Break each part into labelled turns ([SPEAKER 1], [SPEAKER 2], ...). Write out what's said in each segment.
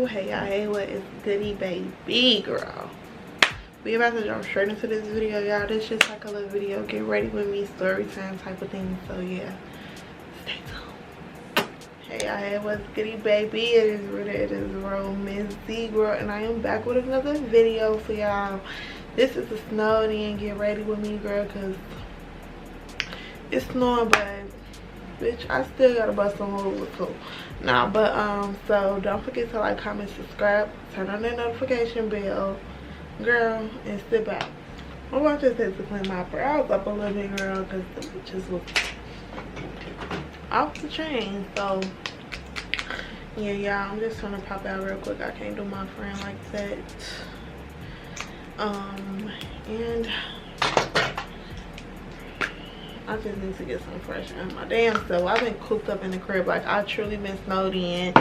[SPEAKER 1] you? Hey y'all, hey, what is goody baby girl? We about to jump straight into this video, y'all. This just like a little video, get ready with me, story time type of thing. So yeah, stay tuned. Hey y'all, hey, what's goody baby? It is Rita, it is Grwm, and I am back with another video for y'all. This is a snowed in get ready with me girl, cause it's snowing, but bitch, I still gotta bust some moves too. Nah, but so don't forget to like, comment, subscribe, turn on that notification bell, girl, and sit back. I'm about to take to clean my brows up a little bit, girl, because the bitches was off the chain. So yeah, y'all, I'm just trying to pop out real quick. I can't do my friend like that. And I just need to get some fresh air in my damn self. I've been cooped up in the crib. Like, I truly been snowed in.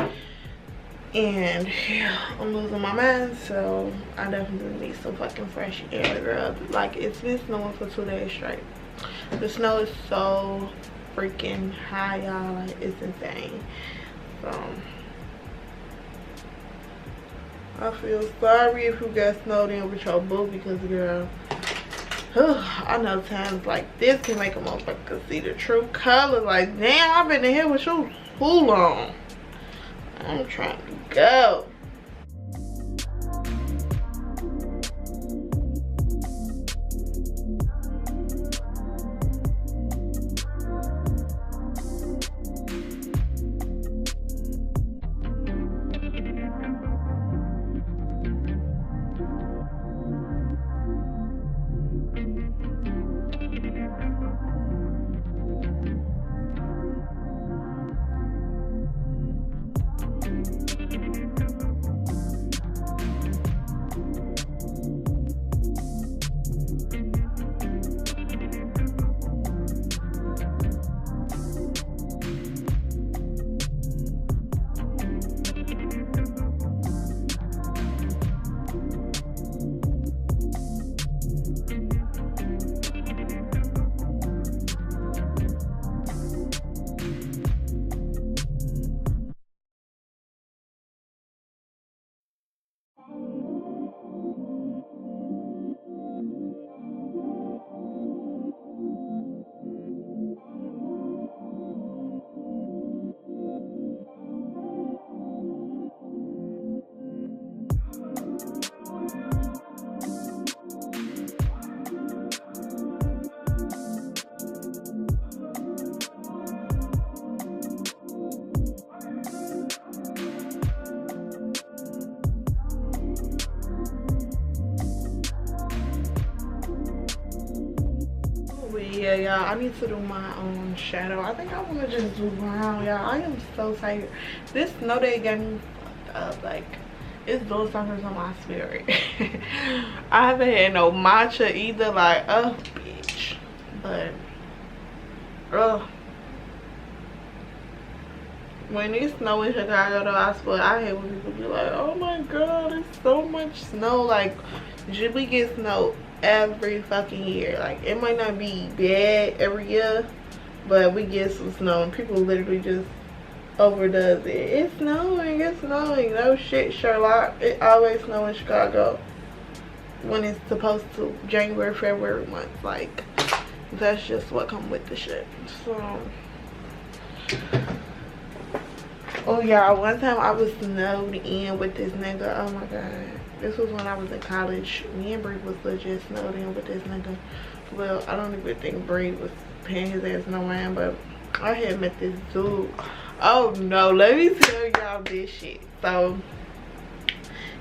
[SPEAKER 1] And yeah, I'm losing my mind. So I definitely need some fucking fresh air, girl. Like, it's been snowing for 2 days straight. The snow is so freaking high, y'all. Like, it's insane. So I feel sorry if you got snowed in with your boo, because girl, I know times like this can make a motherfucker see the true color. Like, damn, I've been in here with you too long. I'm trying to go. Yeah, y'all, I need to do my own shadow. I think I want to just do brown, y'all. I am so tired. This snow day got me fucked up. Like, it's doing something to my spirit. I haven't had no matcha either. Like, bitch. But when it snow in Chicago though, I swear, I hate when people be like, oh my god, it's so much snow. Like, we get snow every fucking year. Like, it might not be bad every year, but we get some snow and people literally just overdoes it. It's snowing, it's snowing. No shit, Sherlock. It always snows in Chicago when it's supposed to. January, February months. Like, that's just what come with the shit. So oh yeah, one time I was snowed in with this nigga. Oh my god. This was when I was in college. Me and Bree was legit snowed in with this nigga. Well, I don't even think Bree was paying his ass no mind, but I had met this dude. Oh no, let me tell y'all this shit. So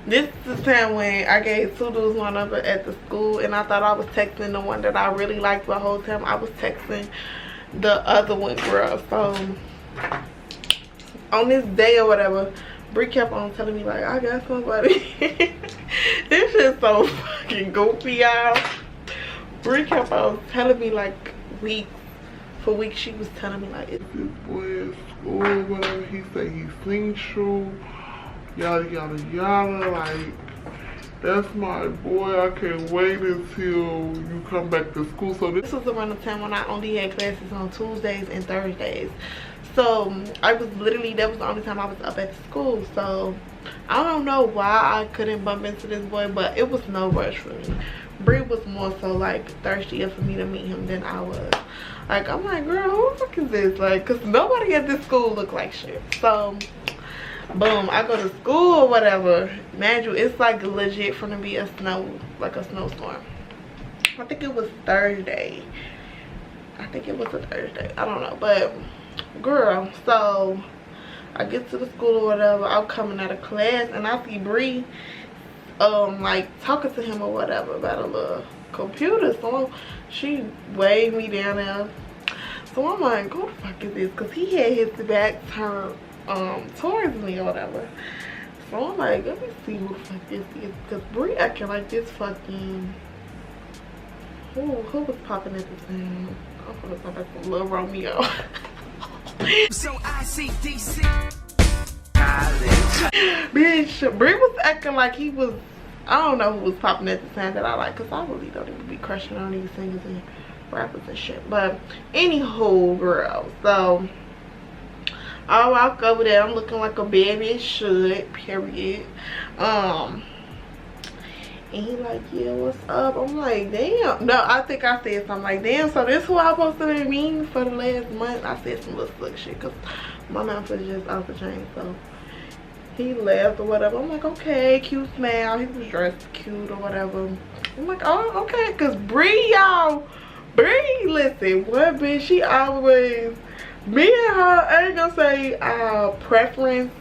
[SPEAKER 1] this is the time when I gave two dudes my number at the school, and I thought I was texting the one that I really liked the whole time. I was texting the other one, girl. So on this day or whatever, Bree kept on telling me like, I got somebody. This shit's so fucking goofy, y'all. Bree kept on telling me like for weeks. She was telling me like, it's this boy at school, whatever. He said he sings you, yada yada yada. Like, that's my boy. I can't wait until you come back to school. So this was around the time when I only had classes on Tuesdays and Thursdays. So I was literally, that was the only time I was up at school. So I don't know why I couldn't bump into this boy, but it was no rush for me. Bree was more so like thirstier for me to meet him than I was. Like, I'm like, girl, who the fuck is this? Like, cause nobody at this school look like shit. So boom, I go to school or whatever. Man, it's like legit from to be a snowstorm. I think it was Thursday. I think it was a Thursday. I don't know, but girl, so I get to the school or whatever. I'm coming out of class and I see Bree like talking to him or whatever about a little computer. So she waved me down there. So I'm like, who the fuck is this? Because he had his back turned towards me or whatever. So I'm like, let me see who the fuck this is. Because Bree acting like this fucking, who was popping at the time? I'm gonna talk about some Lil Romeo.
[SPEAKER 2] So I see DC.
[SPEAKER 1] Bitch, Bree was acting like he was, I don't know who was popping at the time that I like, because I really don't even be crushing on these singers and rappers and shit. But anywho, girl, so I walk over there, I'm looking like a baby should, period. And he like, yeah, what's up? I'm like, damn. No, I think I said something like, damn, so this who I supposed to be meeting for the last month? I said some little slick shit because my mouth was just off the chain. So he left or whatever. I'm like, okay, cute smile. He was dressed cute or whatever. I'm like, oh, okay. Because Bree, y'all, Bree, listen, what bitch, she always, me and her, I ain't gonna say our preference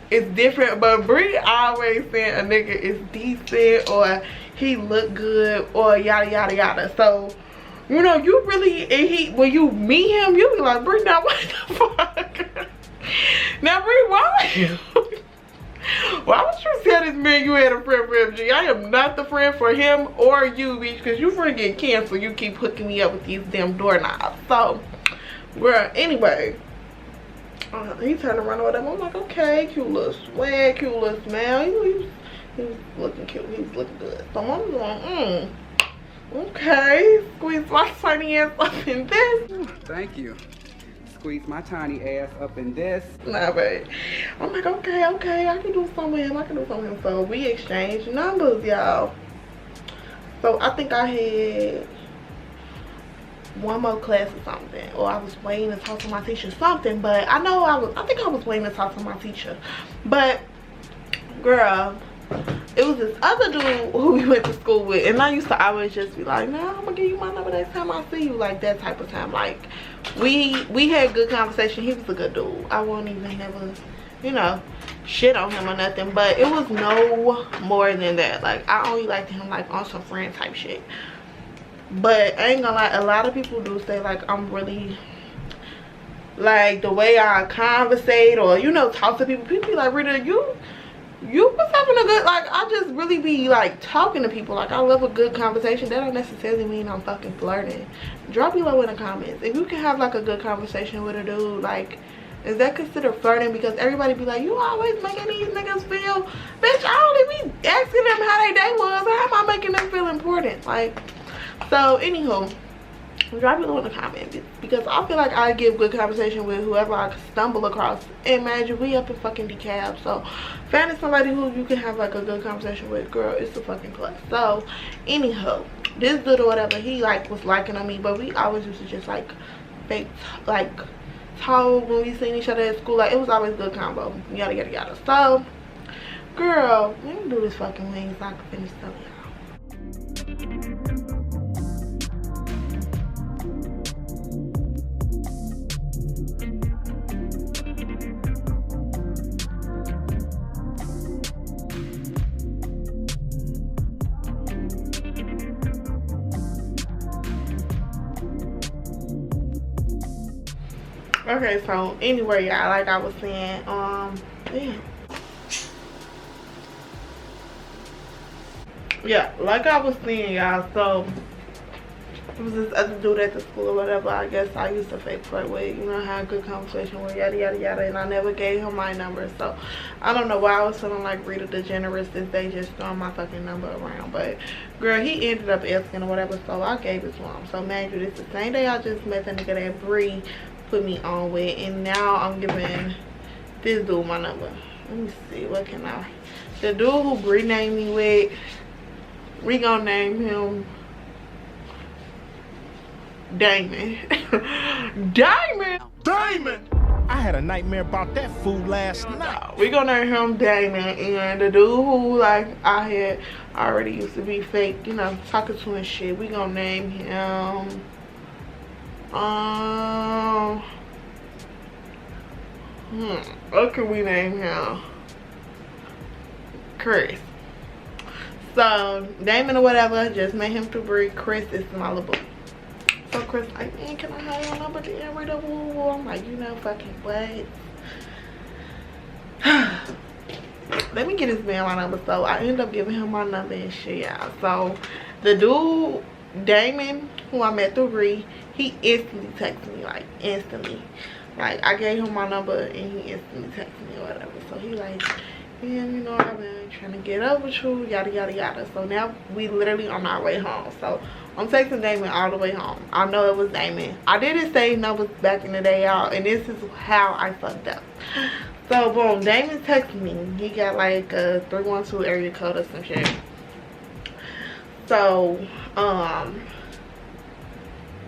[SPEAKER 1] is different, but Bree always saying a nigga is decent or he look good or yada yada yada. So you know, you really, and when you meet him, you be like, Bree, now what the fuck? Now Bree, why would you tell this man you had a friend for MG? I am not the friend for him or you, bitch, because you finna get canceled. You keep hooking me up with these damn doorknobs. So girl, anyway, he turned around or whatever. I'm like, okay, cute little swag, cute little smile. He was looking cute. He was looking good. So I'm going, okay. Squeeze my tiny ass up in this.
[SPEAKER 2] Thank you. Squeeze my tiny ass up in this.
[SPEAKER 1] Nah, babe. I'm like, okay, I can do something with him. I can do something with him. So we exchanged numbers, y'all. So I think I had one more class or something, or I was waiting to talk to my teacher something, but I think I was waiting to talk to my teacher. But girl, it was this other dude who we went to school with, and I used to always just be like, no, I'm gonna give you my number next time I see you, like that type of time. Like we had good conversation. He was a good dude. I won't even never, you know, shit on him or nothing, but it was no more than that. Like I only liked him like on some friend type shit. But I ain't gonna lie, a lot of people do say like I'm really, like the way I conversate or, you know, talk to people be like, Rita, you was having a good, like, I just really be like talking to people. Like I love a good conversation. That don't necessarily mean I'm fucking flirting. Drop below in the comments if you can have like a good conversation with a dude. Like, is that considered flirting? Because everybody be like, you always making these niggas feel, bitch, I only be asking them how their day was. How am I making them feel important? Like, so anywho, drop below in the comments because I feel like I give good conversation with whoever I stumble across. And imagine we up in fucking DeKalb, so finding somebody who you can have like a good conversation with, girl, it's a fucking plus. So anywho, this dude or whatever, he like was liking on me, but we always used to just like fake like talk when we seen each other at school. Like it was always good combo, yada yada yada. So girl, let me do this fucking wing so I can finish telling y'all. Okay, so anyway, y'all, like I was saying, damn. Yeah, like I was saying, y'all, so it was this other dude at the school or whatever. I guess I used to fake flirt with, you know, had a good conversation with, yada yada yada, and I never gave him my number. So I don't know why I was feeling like Rita DeGeneres since they just throwing my fucking number around. But girl, he ended up asking or whatever, so I gave it to him. So man, this the same day I just met the nigga that Bree put me on with, and now I'm giving this dude my number. Let me see, what can I, the dude who renamed me with, we gonna name him Damon.
[SPEAKER 3] Damon! I had a nightmare about that fool last night.
[SPEAKER 1] We gonna name him Damon, and the dude who like I had already used to be fake, you know, talking to and shit, we gonna name him what can we name him? Chris. So Damon or whatever, just made him to breed. Chris is my little boo. So Chris like, man, can I have your number to get rid of woo? I'm like, you know, fucking what? Let me get this man my number. So I end up giving him my number and shit, y'all. So the dude Damon, who I met through Bree, he instantly texted me, like instantly. Like I gave him my number and he instantly texted me or whatever. So he like, man, you know, I've been trying to get up with you, yada yada yada. So now we literally on our way home. So I'm texting Damon all the way home. I know it was Damon. I didn't save numbers back in the day, y'all, and this is how I fucked up. So boom, Damon texted me. He got like a 312 area code or some shit. So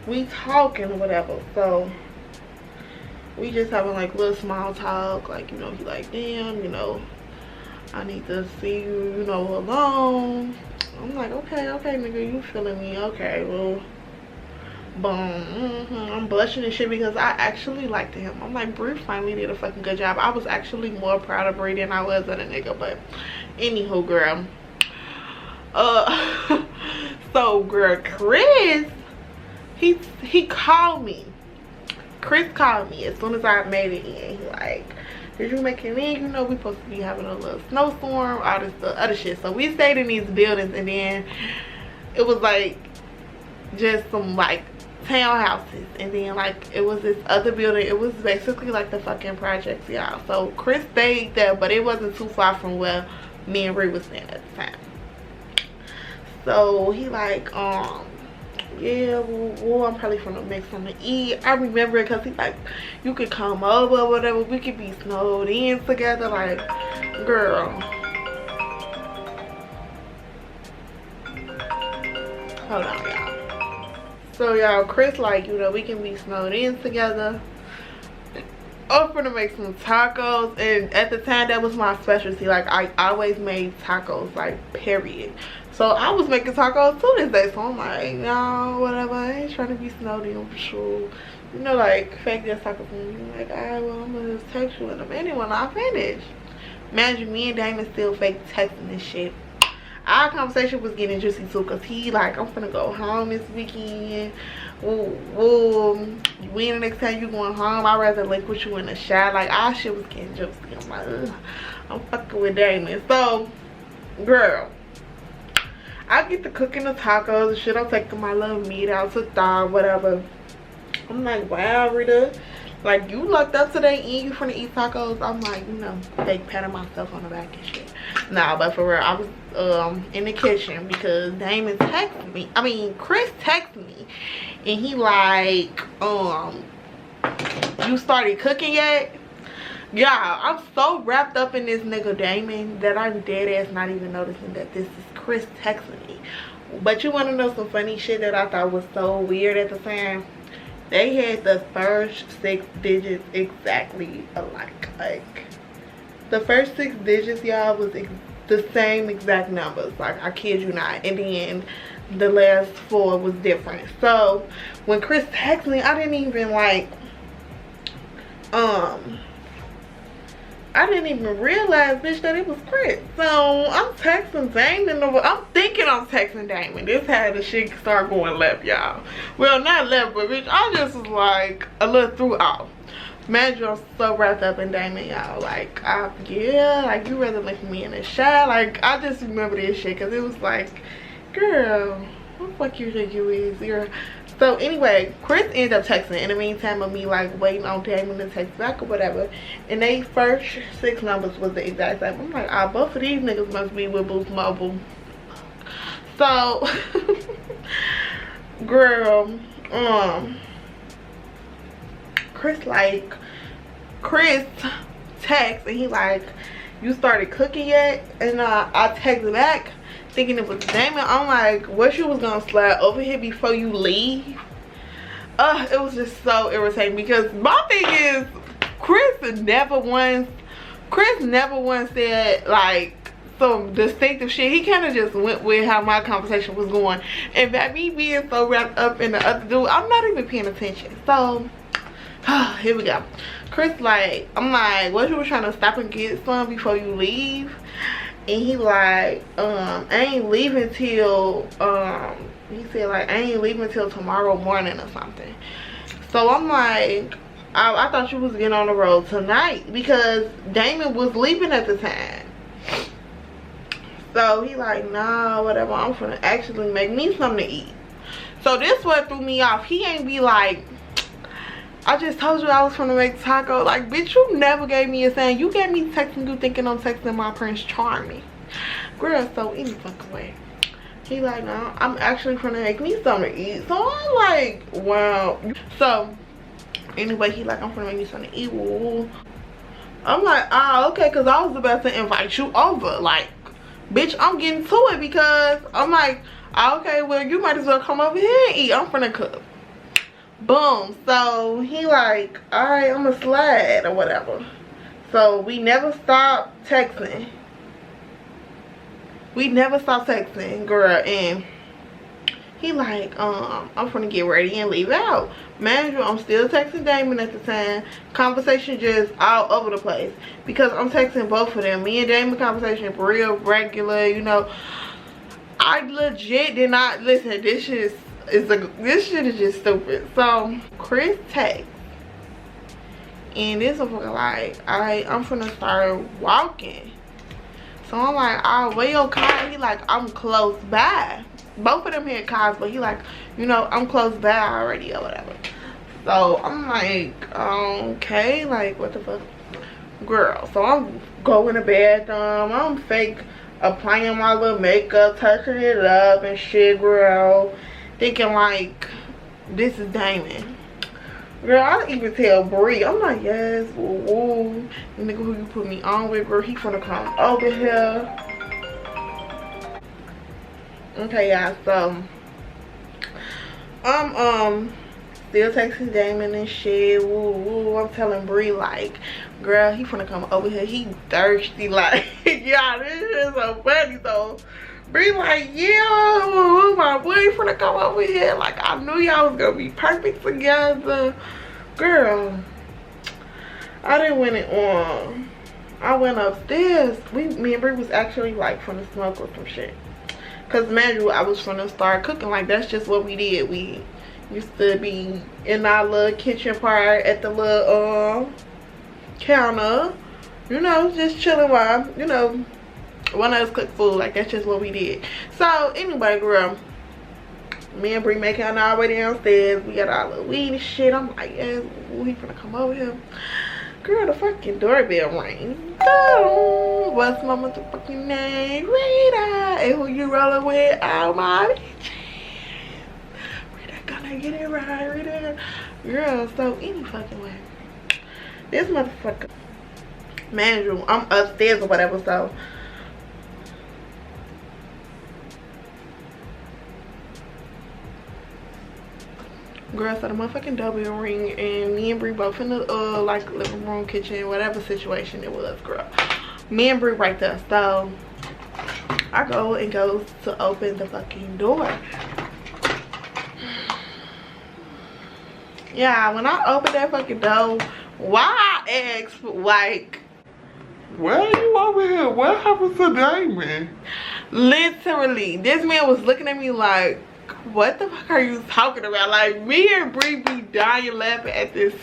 [SPEAKER 1] we talking or whatever. So we just having like little small talk, like, you know, he like, damn, you know, I need to see you, you know, alone. I'm like, okay, nigga, you feeling me? Okay, well, boom. I'm blushing and shit because I actually liked him. I'm like, Bree finally did a fucking good job. I was actually more proud of Bree than I was of a nigga, but anywho, girl. So girl, Chris, he called me. Chris called me as soon as I made it in. He like, did you make it in? You know, we supposed to be having a little snowstorm, all this other shit. So we stayed in these buildings, and then it was like just some like townhouses, and then like it was this other building. It was basically like the fucking projects, y'all. So Chris stayed there, but it wasn't too far from where me and Ree was staying at the time. So he like, yeah, well, I'm probably gonna make something to eat. I remember it because he like, you could come over or whatever, we could be snowed in together. Like, girl, hold on, y'all. So y'all, Chris like, you know, we can be snowed in together. I'm gonna make some tacos, and at the time that was my specialty. Like I always made tacos, like period. So I was making tacos too this day. So I'm like, no, whatever. I ain't trying to be snowed in for sure. You know, like fake this taco for me. Like, alright, well, I'm gonna just text you in a minute when I finish. Imagine me and Damon still fake texting this shit. Our conversation was getting juicy too, cause he like, I'm finna go home this weekend. Well, when the next time you going home, I'd rather link with you in the shower. Like, our shit was getting juicy. I'm like, ugh, I'm fucking with Damon. So, girl, I get to cooking the tacos and shit. I'm taking my little meat out to thaw, whatever. I'm like, wow, Rita, like, you lucked up today and you finna eat tacos. I'm like, you know, fake patting myself on the back and shit. Nah, but for real, I was in the kitchen because Damon texted me. I mean, Chris texted me, and he like, you started cooking yet? Y'all, I'm so wrapped up in this nigga Damon that I'm dead ass not even noticing that this is Chris texting me. But you want to know some funny shit that I thought was so weird at the time? They had the first 6 digits exactly alike. Like, the first 6 digits, y'all, was the same exact numbers. Like, I kid you not. And then the last 4 was different. So when Chris texted me, I didn't even like, I didn't even realize, bitch, that it was Chris. So I'm texting Damon. I'm thinking I'm texting Damon. This how the shit start going left, y'all. Well, not left, but bitch, I just was like a little threw off. Man, I'm so wrapped up in Damon, y'all. Like, yeah, like, you rather link me in the shower. Like, I just remember this shit because it was like, girl, who the fuck you think you is? You're... So anyway, Chris ended up texting in the meantime of me like waiting on Damon to text back or whatever. And they first 6 numbers was the exact same. I'm like, both of these niggas must be with Boost Mobile. So, girl, Chris text and he like, you started cooking yet? And I texted back thinking it was Damon. I'm like, what, you was gonna slide over here before you leave? It was just so irritating because my thing is Chris never once said like some distinctive shit. He kind of just went with how my conversation was going, and by me being so wrapped up in the other dude, I'm not even paying attention. So here we go. Chris like, I'm like, what, you were trying to stop and get some before you leave? And he like, I ain't leaving till he said like, I ain't leaving till tomorrow morning or something. So I'm like, I thought you was getting on the road tonight because Damon was leaving at the time. So he like, nah, whatever, I'm finna actually make me something to eat. So this what threw me off. He ain't be like, I just told you I was finna make taco. Like, bitch, you never gave me a sign. You gave me texting you thinking I'm texting my Prince Charming. Girl, so any fucking way. He like, no, I'm actually finna make me something to eat. So I'm like, wow. So anyway, he like, I'm finna make me something to eat. Ooh. I'm like, ah, okay, because I was about to invite you over. Like, bitch, I'm getting to it because I'm like, okay, well, you might as well come over here and eat. I'm finna cook. Boom. So he like, all right, I'm gonna slide or whatever. So we never stopped texting. Girl. And he like, I'm finna get ready and leave out. Mind you, I'm still texting Damon at the time. Conversation just all over the place because I'm texting both of them. Me and Damon conversation real regular, you know. I legit did not listen. This shit is just stupid. So Chris texts, and this motherfucker like, I'm finna start walking. So I'm like, oh, where your car? He like, I'm close by. Both of them had cars, but he like, you know, I'm close by already or whatever. So I'm like, okay, like what the fuck, girl. So I'm going to the bathroom. I'm fake applying my little makeup, touching it up and shit, girl. Thinking like, this is Damon. Girl, I didn't even tell Bree. I'm like, yes, woo. The nigga who you put me on with, girl, he finna come over here. Okay, y'all, so I'm still texting Damon and shit. Woo. I'm telling Bree like, girl, he finna come over here. He thirsty, like, yeah, this is so funny. So Bree like, yeah, woo, my boy finna come over here. Like, I knew y'all was gonna be perfect together. Girl, I didn't win it on. I went upstairs. Me and Bree was actually like finna smoke or some shit. Cause man, I was finna start cooking. Like, that's just what we did. We used to be in our little kitchen part at the little counter, you know, just chilling while, you know, one of us cook food. Like, that's just what we did. So anyway, girl, me and Bree making our way downstairs. We got our little weed and shit. I'm like, yes, we finna come over here. Girl, the fucking doorbell rang. Oh, what's my motherfucking name? Rita. And who you rolling with? Oh, my bitch. Rita, gonna get it right, Rita. Girl, so any fucking way. This motherfucker, man, I'm upstairs or whatever, so girl, so the motherfucking doorbell ring, and me and Bree both in the like living room, kitchen, whatever situation it was, girl. Me and Bree right there. So I go to open the fucking door. Yeah, when I opened that fucking door, why I asked like,
[SPEAKER 4] why are you over here? What happened to Damon?
[SPEAKER 1] Literally, this man was looking at me like, what the fuck are you talking about? Like, me and Bree be dying laughing at this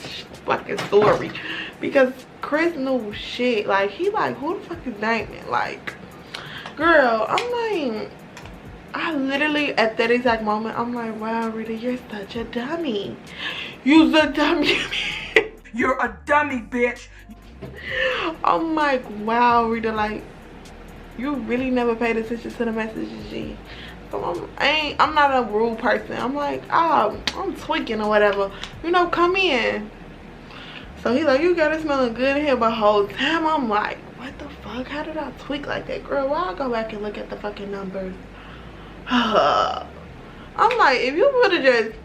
[SPEAKER 1] fucking story because Chris knew shit. Like, he like, who the fuck is Damon? Like, girl, I'm like, I literally at that exact moment, I'm like, wow, Rita, you're such a dummy. You's a dummy.
[SPEAKER 2] You're a dummy, bitch.
[SPEAKER 1] I'm like, wow, Rita, like, you really never paid attention to the messages, G. So I'm not a rude person. I'm like, oh, I'm tweaking or whatever. You know, come in. So he like, you got it smelling good in here, but whole time I'm like, what the fuck? How did I tweak like that? Girl, why I go back and look at the fucking numbers? I'm like, if you would have just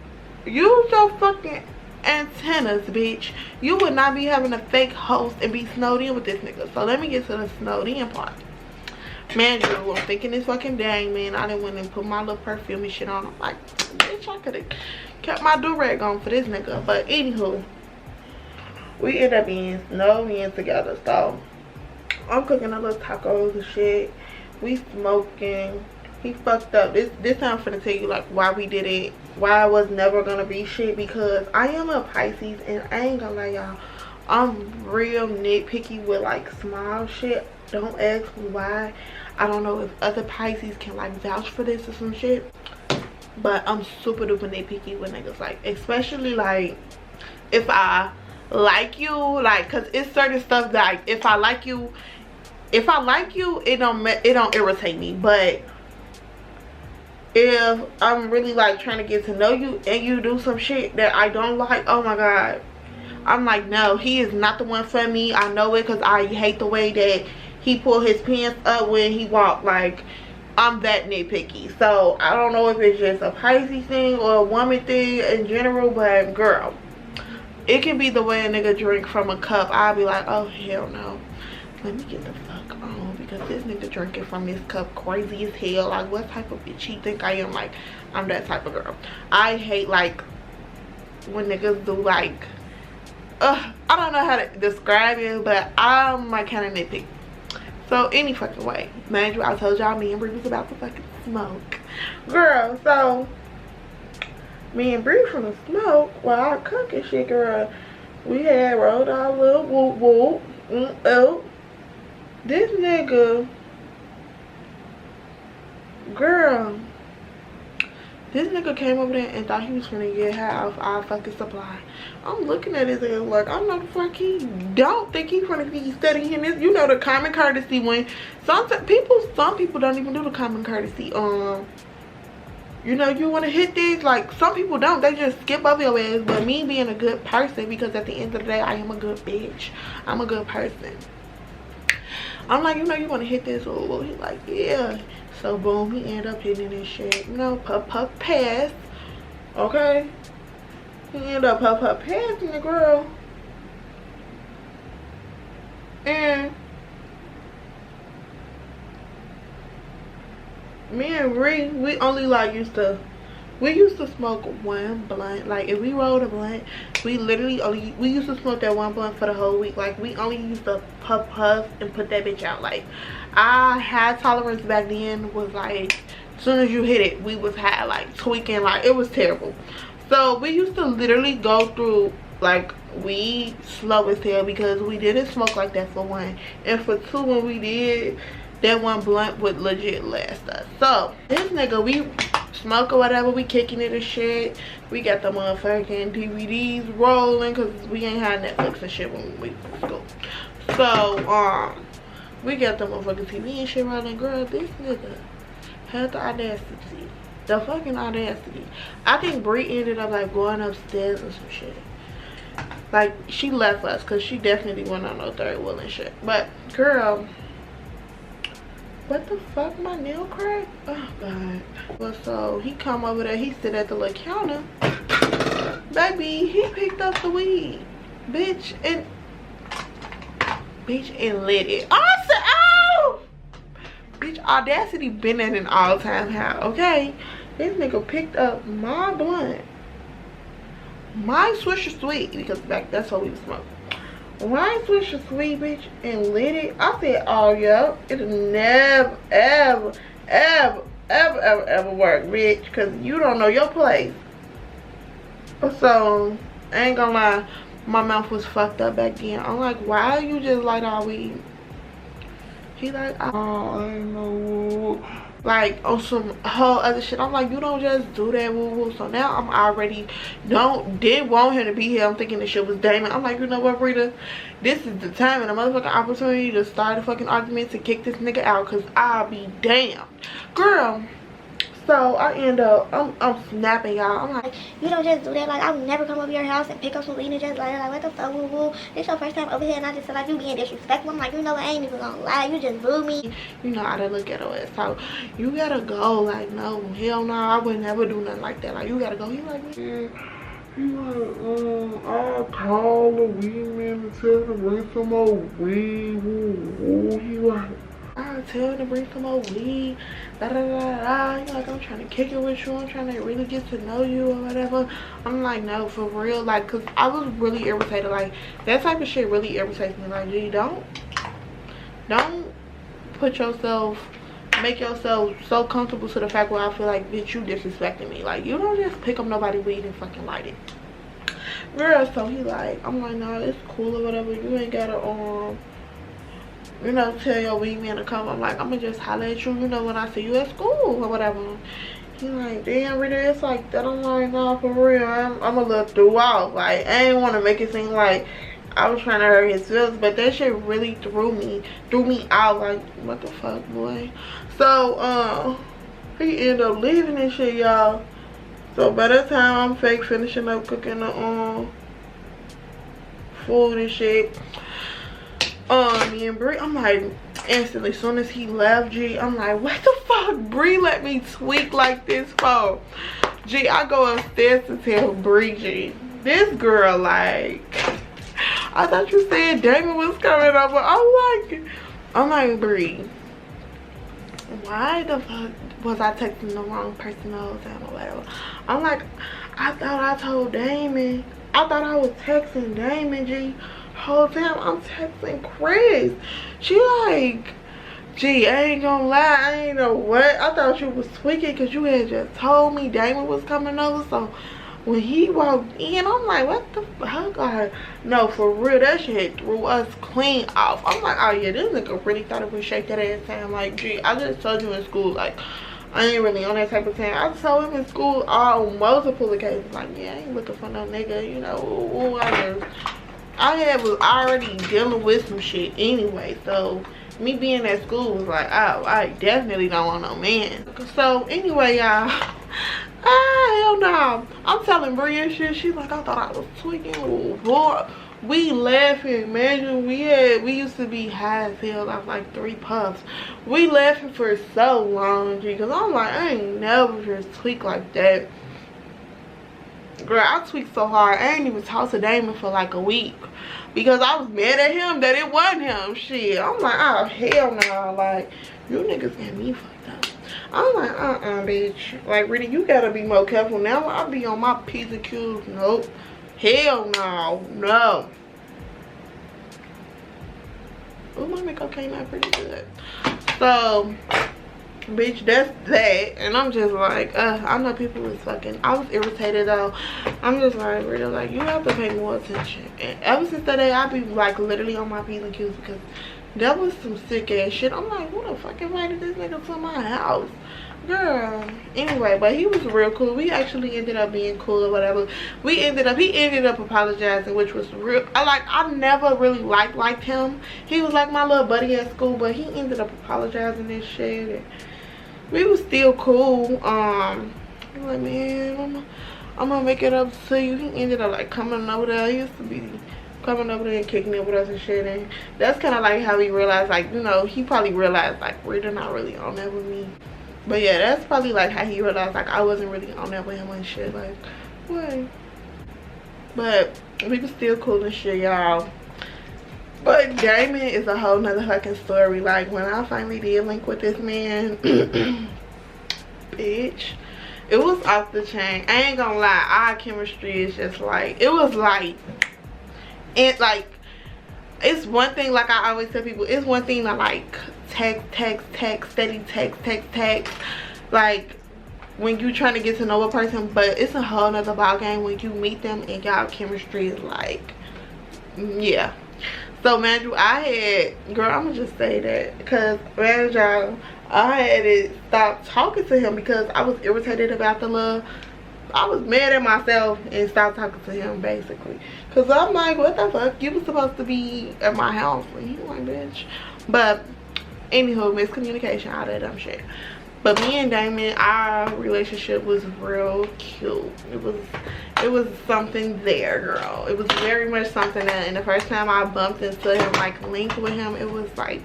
[SPEAKER 1] used your fucking antennas, bitch, you would not be having a fake host and be snowed in with this nigga. So let me get to the snowed in part. Man, Drew, I'm thinking this fucking dang, man. I didn't went and put my little perfume and shit on. I'm like, bitch, I could have kept my do-rag on for this nigga. But anywho, we end up being snowed in together. So I'm cooking a little tacos and shit. We smoking. He fucked up. This time I'm finna tell you like why we did it. Why I was never gonna be shit, because I am a Pisces and I ain't gonna lie, y'all. I'm real nitpicky with like small shit. Don't ask me why. I don't know if other Pisces can like vouch for this or some shit, but I'm super duper nitpicky with niggas, like especially like if I like you, like, cause it's certain stuff that like, if I like you it don't irritate me, but if I'm really like trying to get to know you and you do some shit that I don't like, oh my god, I'm like, no, he is not the one for me. I know it because I hate the way that he pulled his pants up when he walked. Like, I'm that nitpicky. So I don't know if it's just a Pisces thing or a woman thing in general, but girl, it can be the way a nigga drink from a cup. I'll be like, oh hell no, let me get the fuck on, because this nigga drinking from this cup crazy as hell. Like, what type of bitch he think I am? Like, I'm that type of girl. I hate like when niggas do like I don't know how to describe it, but I'm like kind of nitpicky. So any fucking way, mind you, I told y'all me and Bree was about to fucking smoke, girl. So me and Bree from the smoke while I cook and shit, girl. We had rolled our little whoop whoop. Oh, this nigga, girl, this nigga came over there and thought he was gonna get high off our fucking supply. I'm looking at his ass like, I know the fuck he don't think he's gonna be studying this. You know, the common courtesy when some people don't even do the common courtesy. You know, you want to hit this, like some people don't, they just skip over your ass. But me being a good person, because at the end of the day I am a good bitch, I'm a good person, I'm like, you know, you want to hit this. Oh, he like, yeah. So boom, he ended up hitting this shit, you know, puff pass. Okay, he ended up puff passing the girl, and me and Ree, we only like used to smoke one blunt. Like if we rolled a blunt, we used to smoke that one blunt for the whole week. Like we only used to puff and put that bitch out. Like our high tolerance back then was like, as soon as you hit it, we was high, like tweaking, like it was terrible. So we used to literally go through like weed slow as hell, because we didn't smoke like that for one, and for two, when we did, that one blunt would legit last us. So this nigga, we smoke or whatever, we kicking it and shit. We got the motherfucking DVDs rolling, because we ain't had Netflix and shit when we was school. So we got the motherfucking TV and shit rolling. Girl, this nigga had the audacity, the fucking audacity. I think Brie ended up like going upstairs or some shit. Like she left us because she definitely went on no third wheel and shit. But girl, what the fuck, my nail crack? Oh god. Well, so he come over there, he sit at the little counter, baby, he picked up the weed, bitch, and lit it. I said, oh, bitch, audacity been at an all-time high. Okay, this nigga picked up my blunt, my Swisher Sweet, because back that's what we was smoking. My Swisher Sweet, bitch, and lit it. I said, oh yeah, it'll never ever work, bitch, because you don't know your place. So I ain't gonna lie, my mouth was fucked up back then. I'm like, why you just light all weed? He like, oh, I know, like on some whole other shit. I'm like, you don't just do that, woo woo. So now I'm already didn't want him to be here. I'm thinking the shit was Damon. I'm like, you know what, Rita, this is the time and a motherfucking opportunity to start a fucking argument to kick this nigga out, because I'll be damned, girl. So I end up, I'm snapping, y'all. I'm like,
[SPEAKER 5] you don't just do that. Like, I would never come over your house and pick up some weed and just like what the fuck, woo woo. This your first time over here, and I just feel like you being disrespectful. I'm like, you know what, I ain't even gonna lie, you just booed me.
[SPEAKER 1] You know how to look at us. So you gotta go. Like, no, hell no, I would never do nothing like that. Like, you gotta go. He like,
[SPEAKER 4] He like, I'll call the weed man and tell him to bring some more weed. Woo. He like,
[SPEAKER 1] I'll tell him to bring some more weed. Da da da da. He like, I'm trying to kick it with you. I'm trying to really get to know you or whatever. I'm like, no, for real. Like, cause I was really irritated. Like, that type of shit really irritates me. Like, gee, don't put yourself, make yourself so comfortable to the fact where I feel like, bitch, you disrespecting me. Like, you don't just pick up nobody's weed and fucking light it. Girl, so he like, I'm like, nah, it's cool or whatever. You ain't gotta, you know, tell your weed man to come. I'm like, I'm gonna just holler at you, you know, when I see you at school or whatever. He like, damn, Rita, it's like that. I'm like, nah, for real. I'm a little threw out. Like, I didn't want to make it seem like I was trying to hurt his feelings, but that shit really threw me out. Like, what the fuck, boy? So he ended up leaving and shit, y'all. So by that time I'm fake finishing up cooking the food and shit. Me and Bree, I'm like, instantly, as soon as he left, G, I'm like, what the fuck, Bree let me tweak like this for? G, I go upstairs to tell Bree, G, this girl, like, I thought you said Damon was coming over. I'm like, Bree, why the fuck was I texting the wrong person the whole time or whatever? I'm like, I thought I told Damon. I thought I was texting Damon, G. Whole time I'm texting Chris. She like, gee, I ain't gonna lie, I ain't know what. I thought you was tweaking because you had just told me Damon was coming over. So when he walked in, I'm like, what the fuck? Like, no, for real, that shit threw us clean off. I'm like, oh yeah, this nigga really thought it would shake that ass time. Like, gee, I just told you in school, like, I ain't really on that type of time. I told him in school on multiple occasions, like, yeah, I ain't looking for no nigga, you know. Ooh, I was already dealing with some shit anyway, so me being at school was like, oh, I definitely don't want no man. So anyway, y'all, hell no. I'm telling Bria and shit. She's like, I thought I was tweaking. Ooh, boy, we laughing. Imagine we used to be high as hell off like 3 puffs. We laughing for so long, G, because I'm like, I ain't never just tweak like that. Girl, I tweaked so hard, I ain't even talked to Damon for like a week because I was mad at him that it wasn't him. Shit, I'm like, oh hell no, like, you niggas got me fucked up. I'm like, bitch, like, really, you gotta be more careful. Now I'll be on my P's and Q's. Nope, hell no. Oh, my makeup came out pretty good. So bitch, that's that. And I'm just like, I know people was fucking, I was irritated though. I'm just like, really, like, you have to pay more attention. And ever since that day, I be like literally on my P's and Q's because that was some sick ass shit. I'm like, who the fuck invited this nigga to my house? Girl, anyway, but he was real cool. We actually ended up being cool or whatever. He ended up apologizing, which was real. I never really liked him. He was like my little buddy at school, but he ended up apologizing and shit, and we was still cool. I'm like, man, I'm gonna make it up to you. He ended up like coming over there. He used to be coming over there and kicking it with us and shit, and that's kind of like how he realized, like, you know, he probably realized like we're not really on that with me. But yeah, that's probably like how he realized like I wasn't really on that with him and shit. Like, what? But we was still cool and shit, y'all. But Damon is a whole nother fucking story. Like, when I finally did link with this man, bitch, it was off the chain. I ain't gonna lie, our chemistry is just like, it was like, it's one thing, like I always tell people, it's one thing to like text, steady text, like when you trying to get to know a person, but it's a whole nother ball game when you meet them and y'all chemistry is like, yeah. So man, I had, girl, I'm gonna just say that because man, y'all, I had to stop talking to him because I was irritated about the love. I was mad at myself and stopped talking to him basically. Cause I'm like, what the fuck? You was supposed to be at my house. And he like, bitch. But anywho, miscommunication, all that dumb shit. But me and Damon, our relationship was real cute. It was something there, girl. It was very much something that, and the first time I bumped into him, like linked with him, it was like,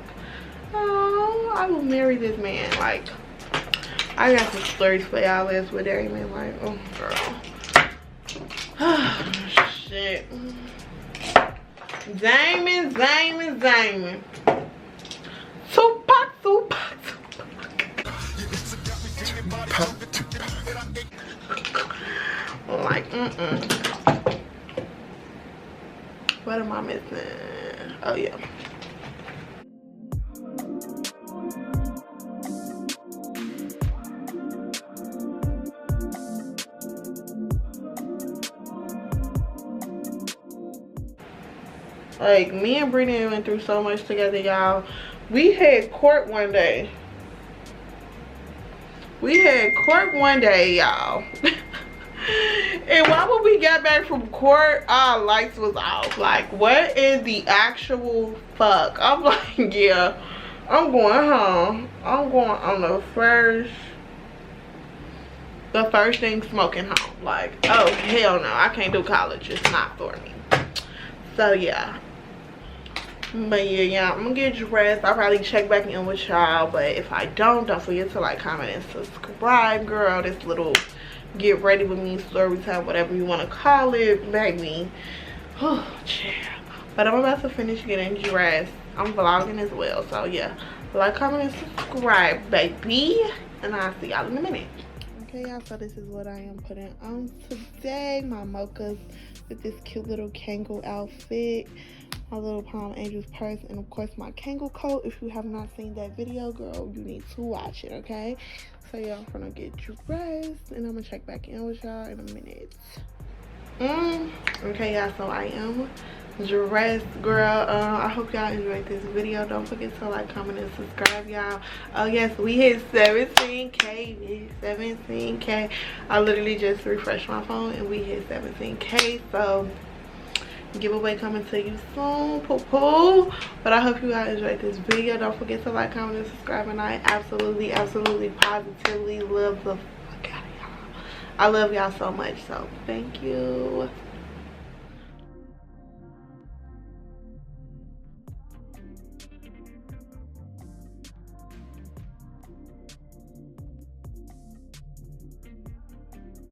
[SPEAKER 1] oh, I will marry this man. Like, I got some stories for y'all last with Damon. Like, oh girl. Oh shit. Damon. Tupac. Like, what am I missing? Oh yeah. Like, me and Brittany went through so much together, y'all. We had court one day. Y'all. And why when we got back from court, our lights was off. Like, what is the actual fuck? I'm like, yeah, I'm going home. I'm going on the first thing smoking home. Like, oh hell no, I can't do college. It's not for me. So yeah. But yeah, I'm gonna get dressed. I'll probably check back in with y'all, but if I don't forget to like, comment, and subscribe, girl. This little get ready with me story time, whatever you want to call it, baby. Oh chill. But I'm about to finish getting dressed. I'm vlogging as well, so yeah, like, comment, and subscribe, baby, and I'll see y'all in a minute. Okay y'all, so this is what I am putting on today. My mochas with this cute little Kangol outfit, my little Palm Angels purse, and of course my Kangol coat. If you have not seen that video, girl, you need to watch it, okay? So yeah, I'm gonna get dressed and I'm gonna check back in with y'all in a minute. Okay y'all, so I am dressed, girl. I hope y'all enjoyed this video. Don't forget to like, comment, and subscribe, y'all. Oh yes, we hit 17K. 17K. I literally just refreshed my phone and we hit 17K. So giveaway coming to you soon, poo. But I hope you guys enjoyed this video. Don't forget to like, comment, and subscribe, and I absolutely positively love the fuck out of y'all. I love y'all so much, so thank you.